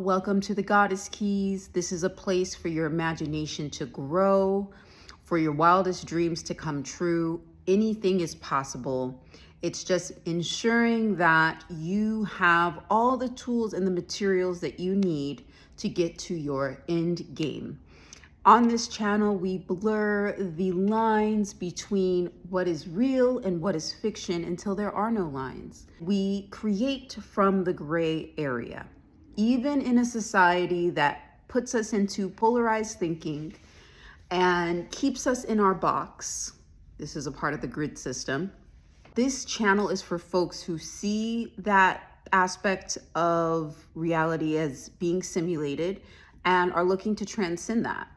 Welcome to the Goddess Keys. This is a place for your imagination to grow, for your wildest dreams to come true. Anything is possible. It's just ensuring that you have all the tools and the materials that you need to get to your end game. On this channel, we blur the lines between what is real and what is fiction until there are no lines. We create from the gray area. Even in a society that puts us into polarized thinking and keeps us in our box, this is a part of the grid system. This channel is for folks who see that aspect of reality as being simulated and are looking to transcend that.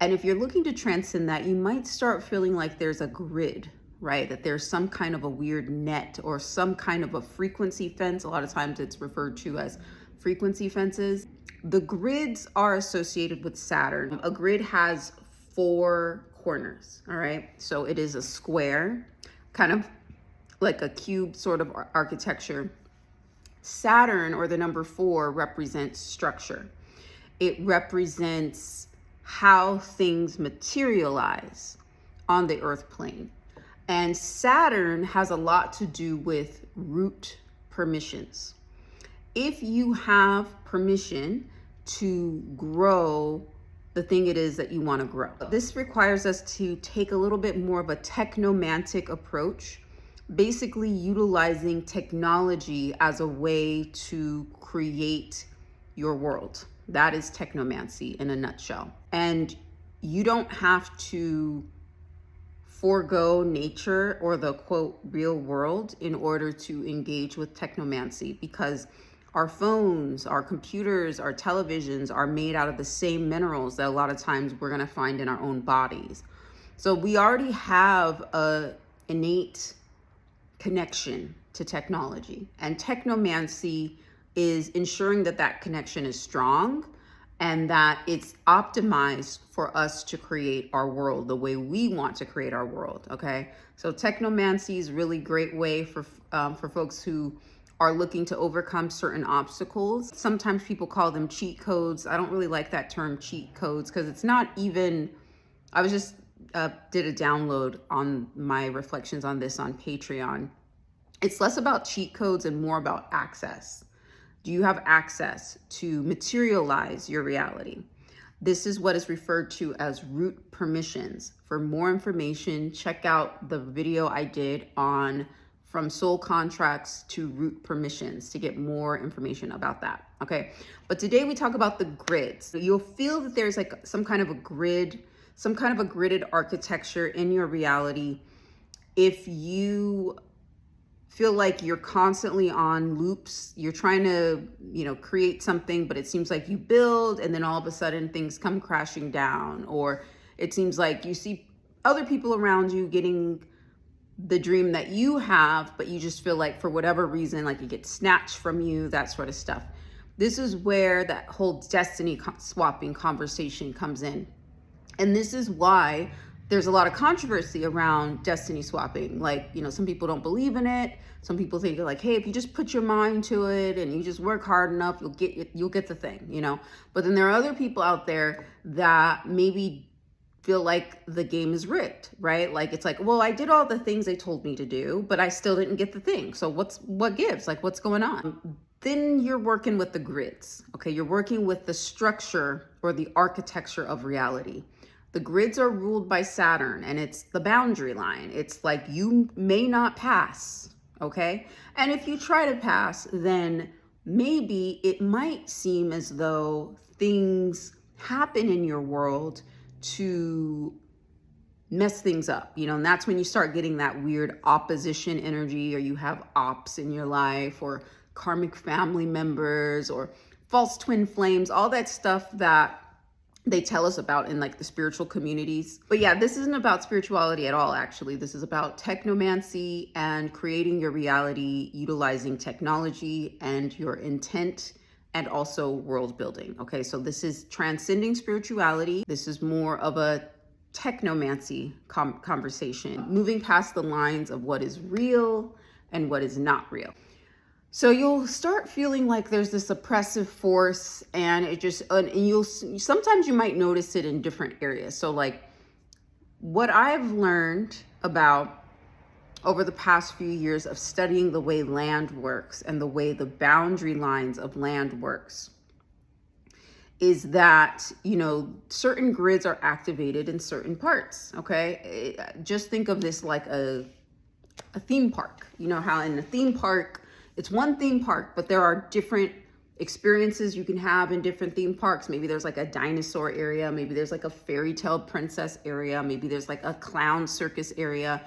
And if you're looking to transcend that, you might start feeling like there's a grid, right? That there's some kind of a weird net or some kind of a frequency fence. A lot of times it's referred to as frequency fences. The grids are associated with Saturn. A grid has 4 corners, all right? So it is a square, kind of like a cube sort of architecture. Saturn, or the number 4, represents structure. It represents how things materialize on the earth plane. And Saturn has a lot to do with root permissions. If you have permission to grow the thing it is that you want to grow. This requires us to take a little bit more of a technomantic approach, basically utilizing technology as a way to create your world. That is technomancy in a nutshell. And you don't have to forego nature or the quote real world in order to engage with technomancy, because our phones, our computers, our televisions are made out of the same minerals that a lot of times we're going to find in our own bodies. So we already have a innate connection to technology, and technomancy is ensuring that that connection is strong and that it's optimized for us to create our world the way we want to create our world. Okay, so technomancy is a really great way for folks who are looking to overcome certain obstacles. Sometimes people call them cheat codes. I don't really like that term cheat codes because it's not even, I was just did a download on my reflections on this on Patreon. It's less about cheat codes and more about access. Do you have access to materialize your reality? This is what is referred to as root permissions. For more information, check out the video I did on from soul contracts to root permissions to get more information about that. Okay, but today we talk about the grids. You'll feel that there's like some kind of a grid, some kind of a gridded architecture in your reality. If you feel like you're constantly on loops, you're trying to, create something, but it seems like you build and then all of a sudden things come crashing down, or it seems like you see other people around you getting the dream that you have, but you just feel like for whatever reason, like it gets snatched from you, that sort of stuff. This is where that whole destiny swapping conversation comes in. And this is why there's a lot of controversy around destiny swapping. Like, some people don't believe in it. Some people think like, hey, if you just put your mind to it and you just work hard enough, you'll get the thing, But then there are other people out there that maybe feel like the game is rigged, right? Like it's like, well, I did all the things they told me to do, but I still didn't get the thing. So what gives? Like, what's going on? Then you're working with the grids. Okay, you're working with the structure or the architecture of reality. The grids are ruled by Saturn, and it's the boundary line. It's like you may not pass, okay? And if you try to pass, then maybe it might seem as though things happen in your world to mess things up, and that's when you start getting that weird opposition energy, or you have Opps in your life, or karmic family members, or false twin flames, all that stuff that they tell us about in like the spiritual communities. But yeah, this isn't about spirituality at all, actually. This is about technomancy and creating your reality utilizing technology and your intent, and also world building. Okay, so this is transcending spirituality. This is more of a technomancy conversation, moving past the lines of what is real and what is not real. So you'll start feeling like there's this oppressive force, and sometimes you might notice it in different areas. So like what I've learned about over the past few years of studying the way land works and the way the boundary lines of land works is that, certain grids are activated in certain parts, okay? Just think of this like a theme park. You know how in a theme park, it's one theme park, but there are different experiences you can have in different theme parks. Maybe there's like a dinosaur area, maybe there's like a fairy tale princess area, maybe there's like a clown circus area.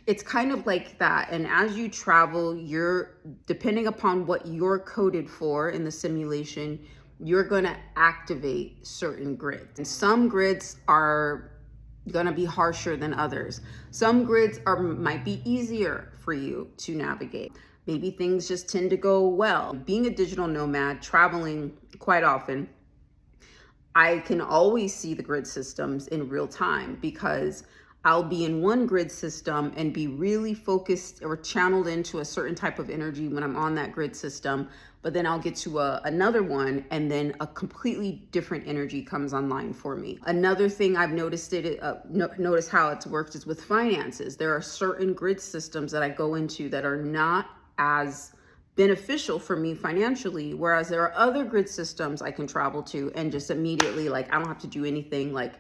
It's kind of like that. And as you travel, depending upon what you're coded for in the simulation, you're going to activate certain grids. And some grids are going to be harsher than others. Some grids might be easier for you to navigate. Maybe things just tend to go well. Being a digital nomad, traveling quite often, I can always see the grid systems in real time because I'll be in one grid system and be really focused or channeled into a certain type of energy when I'm on that grid system. But then I'll get to another one, and then a completely different energy comes online for me. Another thing I've noticed notice how it's worked is with finances. There are certain grid systems that I go into that are not as beneficial for me financially, whereas there are other grid systems I can travel to and just immediately, like, I don't have to do anything, like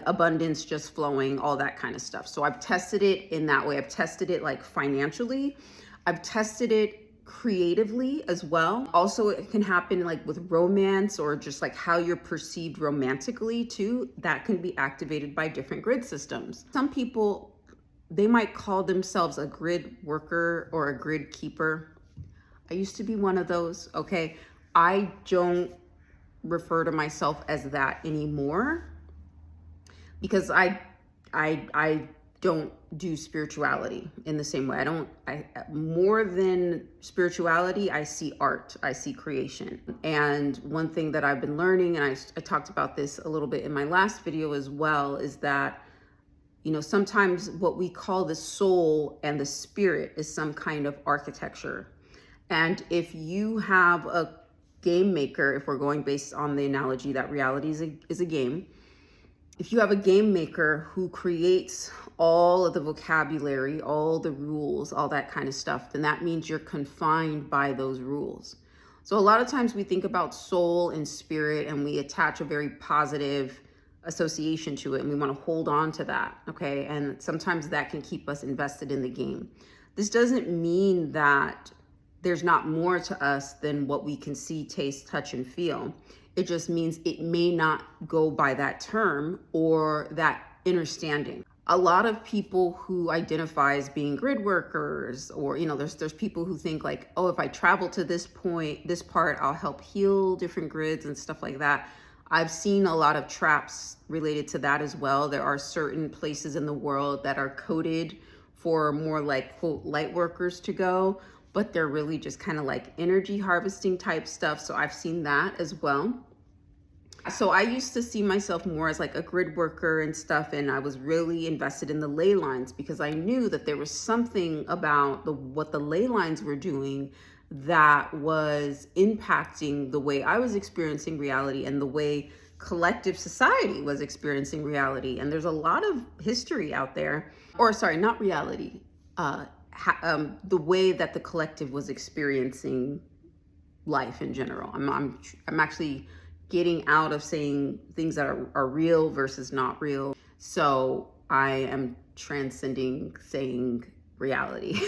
abundance just flowing, all that kind of stuff. So I've tested it in that way. I've tested it like financially. I've tested it creatively as well. Also, it can happen like with romance or just like how you're perceived romantically too. That can be activated by different grid systems. Some people, they might call themselves a grid worker or a grid keeper. I used to be one of those, okay? I don't refer to myself as that anymore because I don't do spirituality in the same way. More than spirituality, I see art, I see creation. And one thing that I've been learning, and I talked about this a little bit in my last video as well, is that, sometimes what we call the soul and the spirit is some kind of architecture. And if you have a game maker, if we're going based on the analogy that reality is a game, if you have a game maker who creates all of the vocabulary, all the rules, all that kind of stuff, then that means you're confined by those rules. So a lot of times we think about soul and spirit and we attach a very positive association to it, and we want to hold on to that, okay? And sometimes that can keep us invested in the game. This doesn't mean that there's not more to us than what we can see, taste, touch, and feel. It just means it may not go by that term or that understanding. A lot of people who identify as being grid workers, or there's people who think like, oh, if I travel to this point, this part, I'll help heal different grids and stuff like that. I've seen a lot of traps related to that as well. There are certain places in the world that are coded for more like, quote, light workers to go, but they're really just kind of like energy harvesting type stuff. So I've seen that as well. So I used to see myself more as like a grid worker and stuff, and I was really invested in the ley lines because I knew that there was something about what the ley lines were doing that was impacting the way I was experiencing reality and the way collective society was experiencing reality. And there's a lot of history out there, or sorry, not reality, the way that the collective was experiencing life in general. I'm actually getting out of saying things that are real versus not real. So I am transcending saying reality.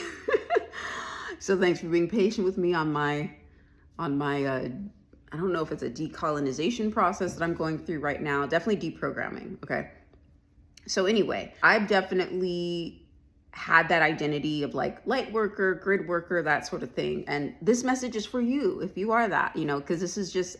So thanks for being patient with me on my I don't know if it's a decolonization process that I'm going through right now. Definitely deprogramming, okay? So anyway, I've definitely had that identity of like light worker, grid worker, that sort of thing. And this message is for you if you are that, because this is just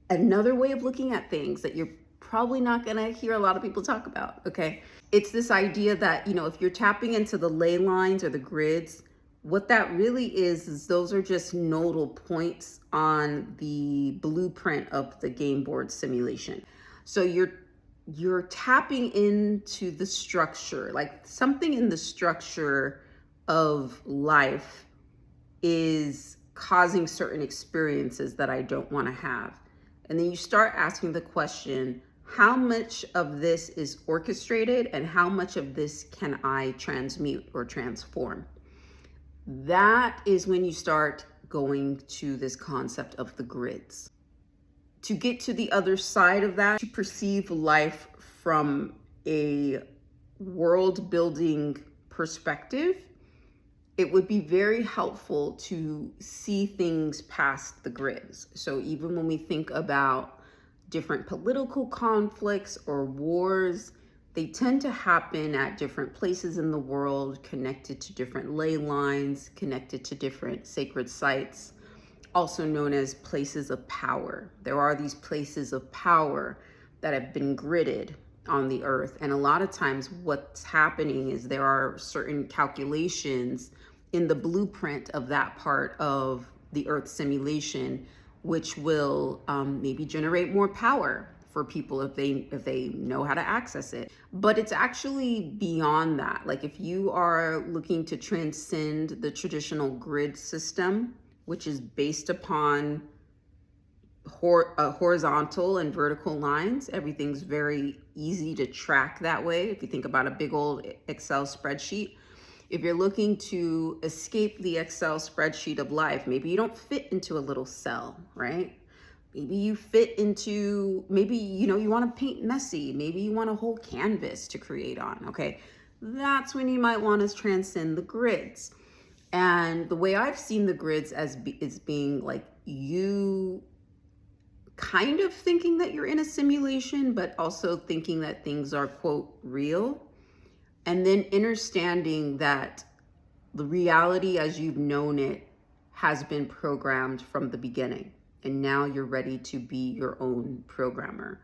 another way of looking at things that you're probably not gonna hear a lot of people talk about, okay? It's this idea that, if you're tapping into the ley lines or the grids, what that really is those are just nodal points on the blueprint of the game board simulation. So you're tapping into the structure, like something in the structure of life is causing certain experiences that I don't want to have. And then you start asking the question, how much of this is orchestrated and how much of this can I transmute or transform? That is when you start going to this concept of the grids. To get to the other side of that, to perceive life from a world building perspective, it would be very helpful to see things past the grids. So even when we think about different political conflicts or wars, they tend to happen at different places in the world, connected to different ley lines, connected to different sacred sites, also known as places of power. There are these places of power that have been gridded on the earth. And a lot of times what's happening is there are certain calculations in the blueprint of that part of the earth simulation, which will maybe generate more power for people if they know how to access it. But it's actually beyond that. Like if you are looking to transcend the traditional grid system, which is based upon horizontal and vertical lines, everything's very easy to track that way. If you think about a big old Excel spreadsheet, if you're looking to escape the Excel spreadsheet of life, maybe you don't fit into a little cell, right? Maybe you fit into, maybe, you want to paint messy. Maybe you want a whole canvas to create on, okay? That's when you might want to transcend the grids. And the way I've seen the grids is being like you kind of thinking that you're in a simulation, but also thinking that things are, quote, real. And then understanding that the reality as you've known it has been programmed from the beginning. And now you're ready to be your own programmer.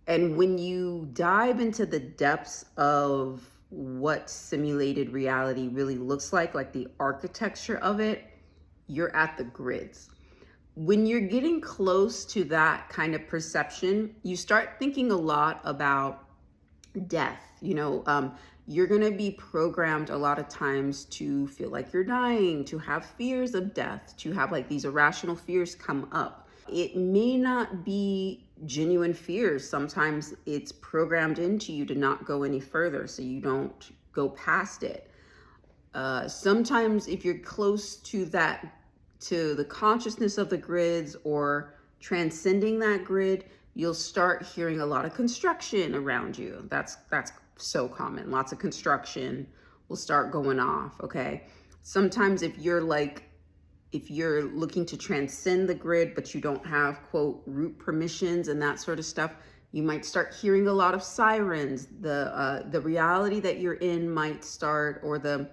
And when you dive into the depths of what simulated reality really looks like the architecture of it, you're at the grids. When you're getting close to that kind of perception, you start thinking a lot about death. You're going to be programmed a lot of times to feel like you're dying, to have fears of death, to have like these irrational fears come up. It may not be genuine fears. Sometimes it's programmed into you to not go any further, so you don't go past it. Sometimes if you're close to the consciousness of the grids or transcending that grid, you'll start hearing a lot of construction around you. That's so common. Lots of construction will start going off, okay? Sometimes if you're looking to transcend the grid, but you don't have, quote, root permissions and that sort of stuff, you might start hearing a lot of sirens. The reality that you're in might start, or the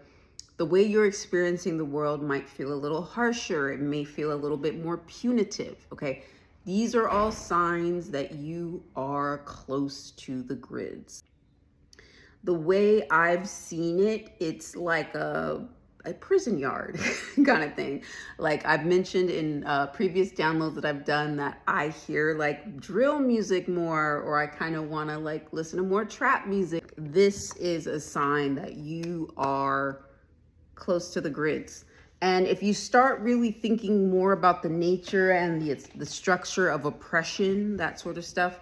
way you're experiencing the world might feel a little harsher. It may feel a little bit more punitive, okay? These are all signs that you are close to the grids. The way I've seen it, it's like a prison yard kind of thing. Like I've mentioned in previous downloads that I've done that I hear like drill music more, or I kind of want to like listen to more trap music. This is a sign that you are close to the grids. And if you start really thinking more about the nature and the structure of oppression, that sort of stuff,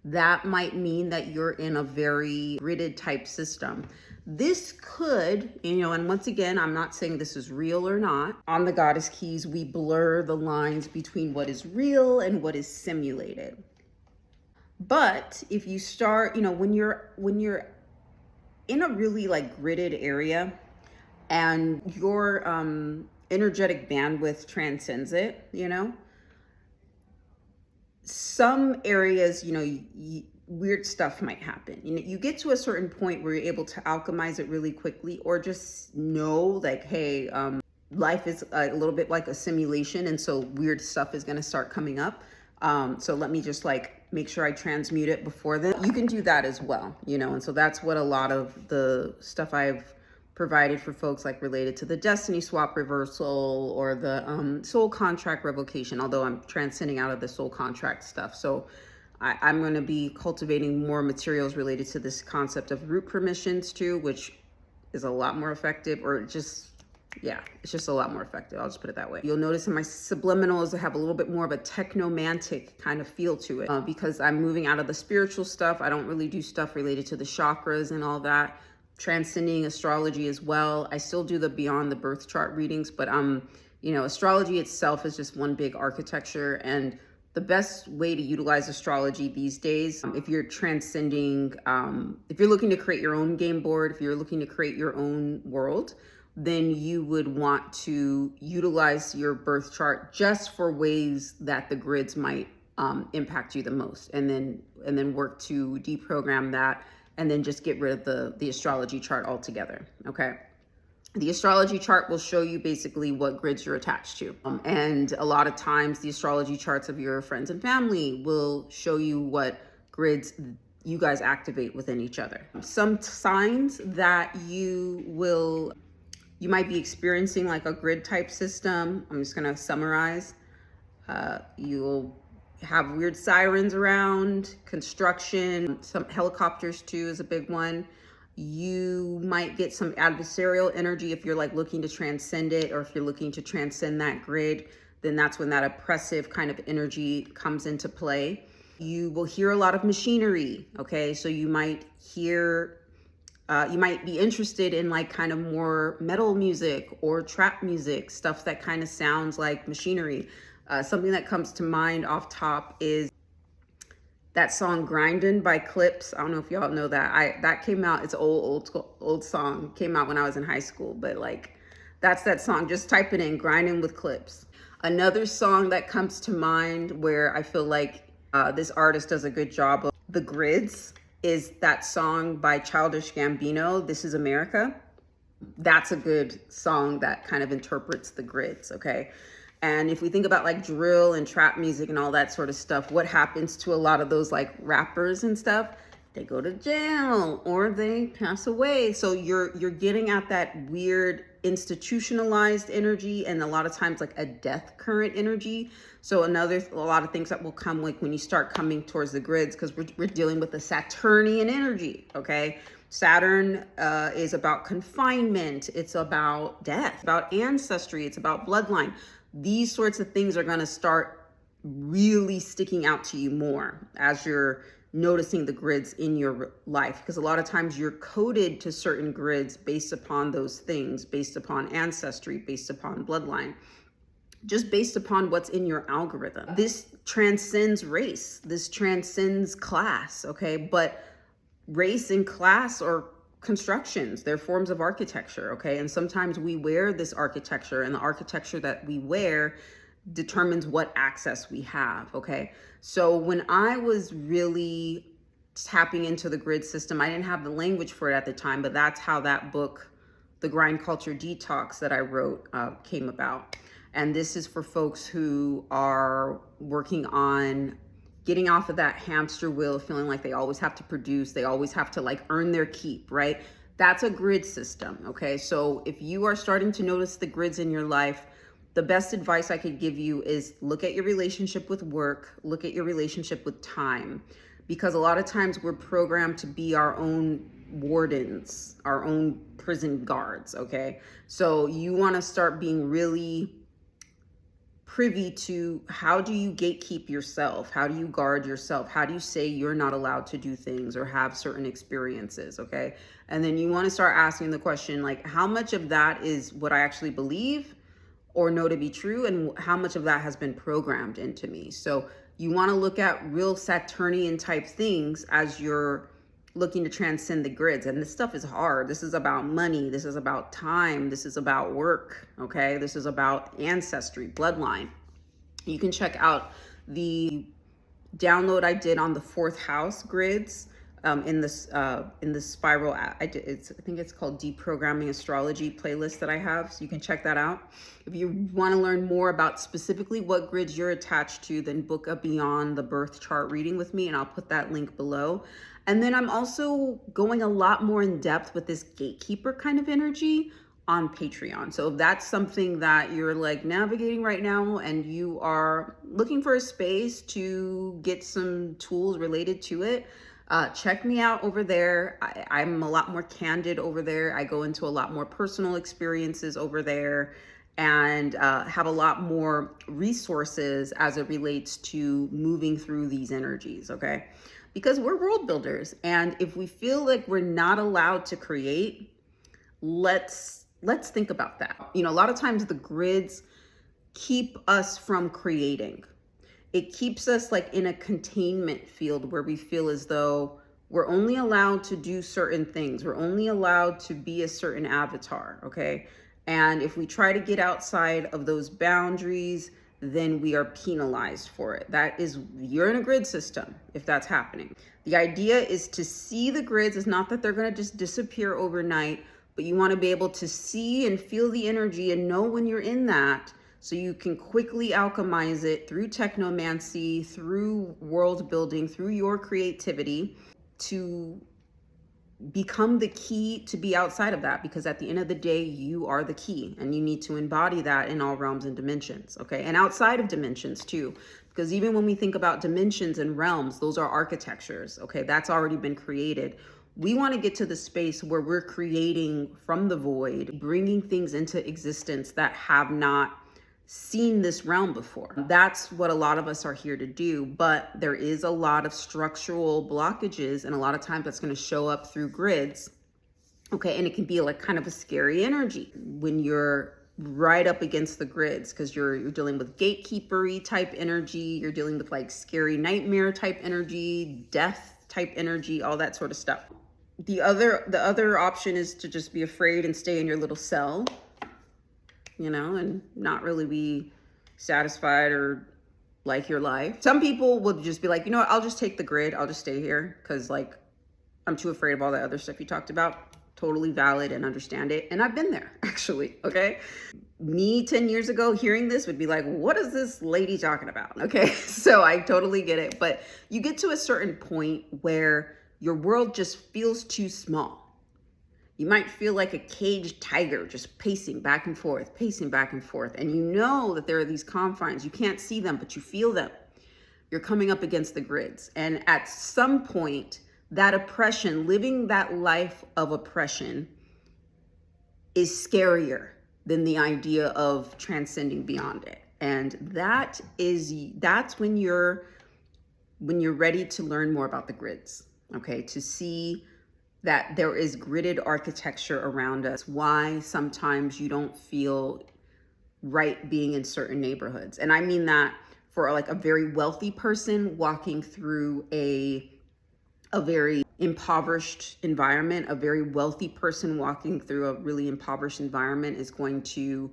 that might mean that you're in a very gridded type system. This could, and once again, I'm not saying this is real or not. On the Goddess Keys, we blur the lines between what is real and what is simulated. But if you start, when you're in a really like gridded area and your energetic bandwidth transcends it, some areas, weird stuff might happen. You get to a certain point where you're able to alchemize it really quickly, or just know like, hey, life is a little bit like a simulation, and so weird stuff is going to start coming up. So let me just like make sure I transmute it before then. You can do that as well, and so that's what a lot of the stuff I've provided for folks like related to the destiny swap reversal or the soul contract revocation, although I'm transcending out of the soul contract stuff. So I'm going to be cultivating more materials related to this concept of root permissions too, which is a lot more effective, or just Yeah, it's just a lot more effective. I'll just put it that way. You'll notice in my subliminals, I have a little bit more of a technomantic kind of feel to it because I'm moving out of the spiritual stuff. I don't really do stuff related to the chakras and all that. Transcending astrology as well. I still do the beyond the birth chart readings, but you know, astrology itself is just one big architecture, and the best way to utilize astrology these days, if you're transcending, if you're looking to create your own game board, if you're looking to create your own world, then you would want to utilize your birth chart just for ways that the grids might impact you the most, and then work to deprogram that, and then just get rid of the astrology chart altogether. Okay. The astrology chart will show you basically what grids you're attached to. And a lot of times the astrology charts of your friends and family will show you what grids you guys activate within each other. Some signs that you might be experiencing like a grid type system. I'm just gonna summarize. You'll have weird sirens around, construction, some helicopters too is a big one. You might get some adversarial energy if you're like looking to transcend it, or if you're looking to transcend that grid, then that's when that oppressive kind of energy comes into play. You will hear a lot of machinery, okay? So you might hear, you might be interested in like kind of more metal music or trap music, stuff that kind of sounds like machinery. Something that comes to mind off top is that song Grindin' by Clips. I don't know if y'all know that. That came out, it's an old song. Came out when I was in high school, but like that's that song. Just type it in, Grindin' with Clips. Another song that comes to mind where I feel like this artist does a good job of the grids is that song by Childish Gambino, This Is America. That's a good song that kind of interprets the grids, okay? And if we think about like drill and trap music and all that sort of stuff, what happens to a lot of those like rappers and stuff? They go to jail or they pass away. So you're getting at that weird institutionalized energy, and a lot of times like a death current energy. So a lot of things that will come like when you start coming towards the grids, because we're dealing with the Saturnian energy, okay? Saturn is about confinement. It's about death, about ancestry. It's about bloodline. These sorts of things are going to start really sticking out to you more as you're noticing the grids in your life, because a lot of times you're coded to certain grids based upon those things, based upon ancestry, based upon bloodline, just based upon what's in your algorithm. This transcends race. This transcends class, okay? But race and class are constructions, they're forms of architecture, okay? And sometimes we wear this architecture, and the architecture that we wear determines what access we have, okay? So when I was really tapping into the grid system, I didn't have the language for it at the time, but that's how that book, The Grind Culture Detox, that I wrote came about. And this is for folks who are working on getting off of that hamster wheel, feeling like they always have to produce, they always have to like earn their keep, right? That's a grid system, okay? So if you are starting to notice the grids in your life, the best advice I could give you is look at your relationship with work, look at your relationship with time, because a lot of times we're programmed to be our own wardens, our own prison guards, okay? So you wanna start being really privy to how do you gatekeep yourself? How do you guard yourself? How do you say you're not allowed to do things or have certain experiences, okay? And then you want to start asking the question, like, how much of that is what I actually believe or know to be true, and how much of that has been programmed into me? So you want to look at real Saturnian type things as you're looking to transcend the grids. And this stuff is hard. This is about money. This is about time. This is about work, okay? This is about ancestry, bloodline. You can check out the download I did on the 4th house grids in this spiral. I think it's called Deprogramming Astrology playlist that I have. So you can check that out. If you want to learn more about specifically what grids you're attached to, then book a Beyond the Birth Chart reading with me, and I'll put that link below. And then I'm also going a lot more in depth with this gatekeeper kind of energy on Patreon. So if that's something that you're like navigating right now and you are looking for a space to get some tools related to it, Check me out over there. I'm a lot more candid over there. I go into a lot more personal experiences over there, and have a lot more resources as it relates to moving through these energies, okay? Because we're world builders, and if we feel like we're not allowed to create, let's think about that. You know, a lot of times the grids keep us from creating. It keeps us like in a containment field where we feel as though we're only allowed to do certain things. We're only allowed to be a certain avatar, okay? And if we try to get outside of those boundaries, then we are penalized for it. That is, you're in a grid system if that's happening. The idea is to see the grids. It's not that they're going to just disappear overnight, but you want to be able to see and feel the energy and know when you're in that, so you can quickly alchemize it through technomancy, through world building, through your creativity, to become the key to be outside of that. Because at the end of the day, you are the key, and you need to embody that in all realms and dimensions, okay? And outside of dimensions too, because even when we think about dimensions and realms, those are architectures, okay? That's already been created. We want to get to the space where we're creating from the void, bringing things into existence that have not seen this realm before. That's what a lot of us are here to do, but there is a lot of structural blockages, and a lot of times that's going to show up through grids, okay? And it can be like kind of a scary energy when you're right up against the grids, because you're dealing with gatekeepery type energy, you're dealing with like scary nightmare type energy, death type energy, all that sort of stuff. The other option is to just be afraid and stay in your little cell, you know, and not really be satisfied or like your life. Some people will just be like, you know what, I'll just take the grid. I'll just stay here because like I'm too afraid of all that other stuff you talked about. Totally valid and understand it. And I've been there actually, okay? Me 10 years ago hearing this would be like, what is this lady talking about? Okay, so I totally get it. But you get to a certain point where your world just feels too small. You might feel like a caged tiger just pacing back and forth, and you know that there are these confines. You can't see them, but you feel them. You're coming up against the grids. And at some point, that oppression, living that life of oppression, is scarier than the idea of transcending beyond it. And that's when you're ready to learn more about the grids, okay? To see that there is gridded architecture around us, why sometimes you don't feel right being in certain neighborhoods. And I mean that for like a very wealthy person walking through a very impoverished environment. A very wealthy person walking through a really impoverished environment is going to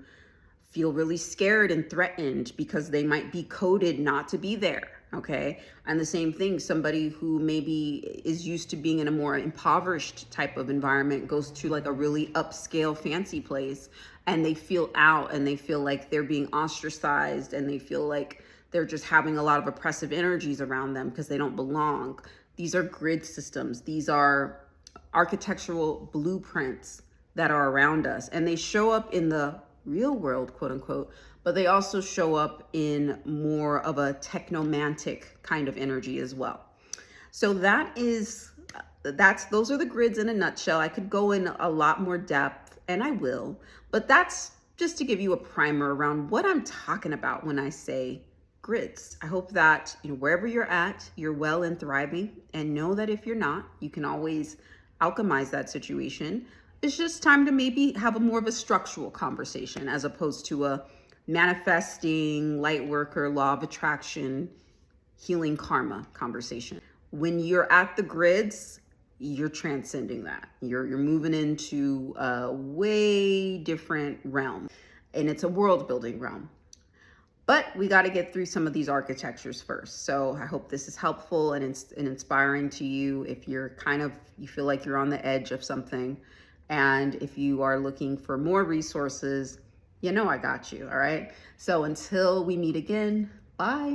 feel really scared and threatened because they might be coded not to be there. Okay. And the same thing, somebody who maybe is used to being in a more impoverished type of environment goes to like a really upscale fancy place, and they feel out, and they feel like they're being ostracized, and they feel like they're just having a lot of oppressive energies around them because they don't belong. These are grid systems. These are architectural blueprints that are around us, and they show up in the real world, quote unquote, but they also show up in more of a technomantic kind of energy as well. So those are the grids in a nutshell. I could go in a lot more depth, and I will, but that's just to give you a primer around what I'm talking about when I say grids. I hope that, you know, wherever you're at, you're well and thriving, and know that if you're not, you can always alchemize that situation. It's just time to maybe have a more of a structural conversation as opposed to a manifesting, light worker, law of attraction, healing karma conversation. When you're at the grids, you're transcending that. You're moving into a way different realm, and it's a world building realm. But we got to get through some of these architectures first. So I hope this is helpful and inspiring to you if you feel like you're on the edge of something. And if you are looking for more resources, you know I got you, all right? So until we meet again, bye.